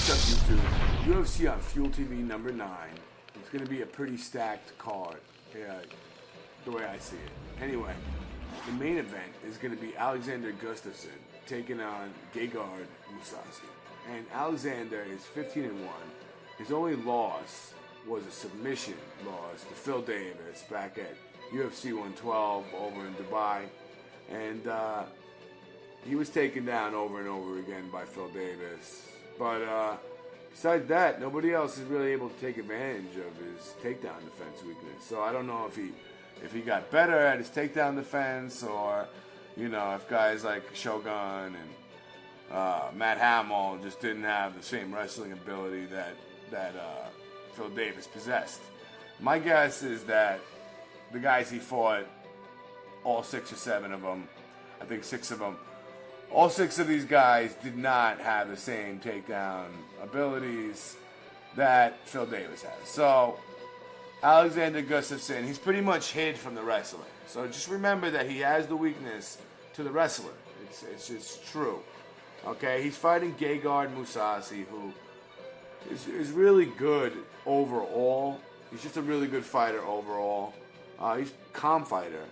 What's up, YouTube? UFC on Fuel TV number 9. It's going to be a pretty stacked card, the way I see it. Anyway, the main event is going to be Alexander Gustafsson taking on Gegard Mousasi. And Alexander is 15-1. His only loss was a submission loss to Phil Davis back at UFC 112 over in Dubai. And he was taken down over and over again by Phil Davis. But besides that, nobody else is really able to take advantage of his takedown defense weakness. So I don't know if he got better at his takedown defense, or if guys like Shogun and Matt Hamill just didn't have the same wrestling ability that Phil Davis possessed. My guess is that the guys he fought, all 6 or 7 of them, I think 6 of them, all 6 of these guys did not have the same takedown abilities that Phil Davis has. So Alexander Gustafsson, he's pretty much hid from the wrestler. So just remember that he has the weakness to the wrestler. It's just true. Okay, he's fighting Gegard Mousasi, who is really good overall. He's just a really good fighter overall. He's a calm fighter.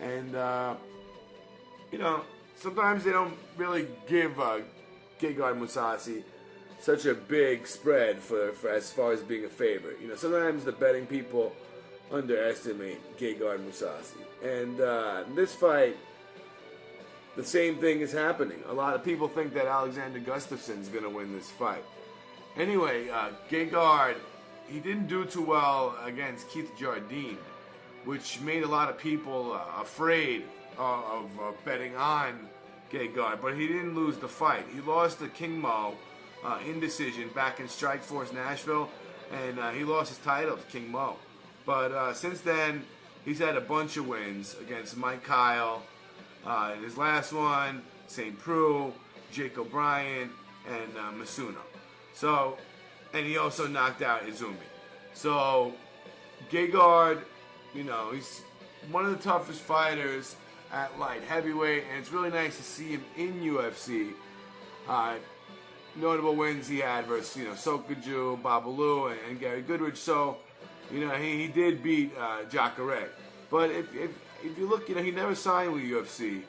And, sometimes they don't really give Gegard Mousasi such a big spread for as far as being a favorite. Sometimes the betting people underestimate Gegard Mousasi. And this fight, the same thing is happening. A lot of people think that Alexander Gustafsson is going to win this fight. Anyway, Gegard, he didn't do too well against Keith Jardine, which made a lot of people afraid of betting on Gegard, but he didn't lose the fight. He lost to King Mo in decision back in Strikeforce Nashville, and he lost his title to King Mo. But since then, he's had a bunch of wins against Mike Kyle, in his last one, St. Preux, Jake O'Brien, and Masuno. So, and he also knocked out Izumi. So, Gegard, he's one of the toughest fighters at light heavyweight, and it's really nice to see him in UFC. Notable wins he had versus Sokaju, Babalu, and Gary Goodrich. So he did beat Jacare. But if you look, he never signed with UFC.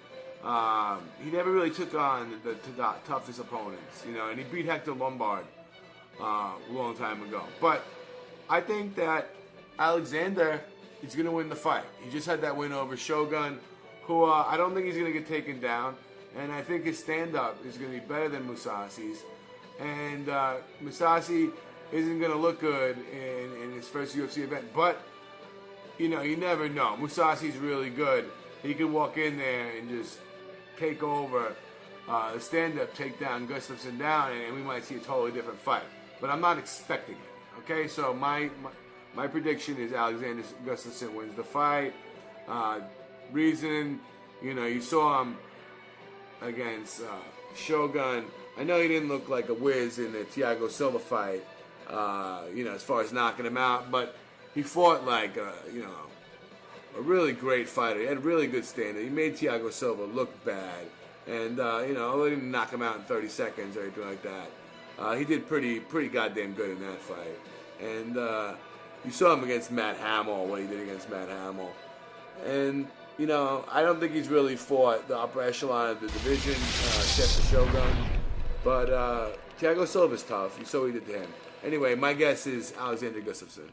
He never really took on the toughest opponents. And he beat Hector Lombard a long time ago. But I think that Alexander is going to win the fight. He just had that win over Shogun, who I don't think he's going to get taken down, and I think his stand-up is going to be better than Mousasi's. And Mousasi isn't going to look good in his first UFC event, but you never know. Mousasi's really good. He can walk in there and just take over the stand-up, take down Gustafsson down, and we might see a totally different fight. But I'm not expecting it. Okay, so my prediction is Alexander Gustafsson wins the fight. Reason, you saw him against Shogun. I know he didn't look like a whiz in the Thiago Silva fight, as far as knocking him out, but he fought like a a really great fighter. He had a really good standard. He made Thiago Silva look bad, and although he didn't knock him out in 30 seconds or anything like that, he did pretty goddamn good in that fight. And you saw him against Matt Hamill, what he did against Matt Hamill. And, I don't think he's really fought the upper echelon of the division, except for Shogun. But Thiago Silva's tough. You saw what he did to him. Anyway, my guess is Alexander Gustafsson.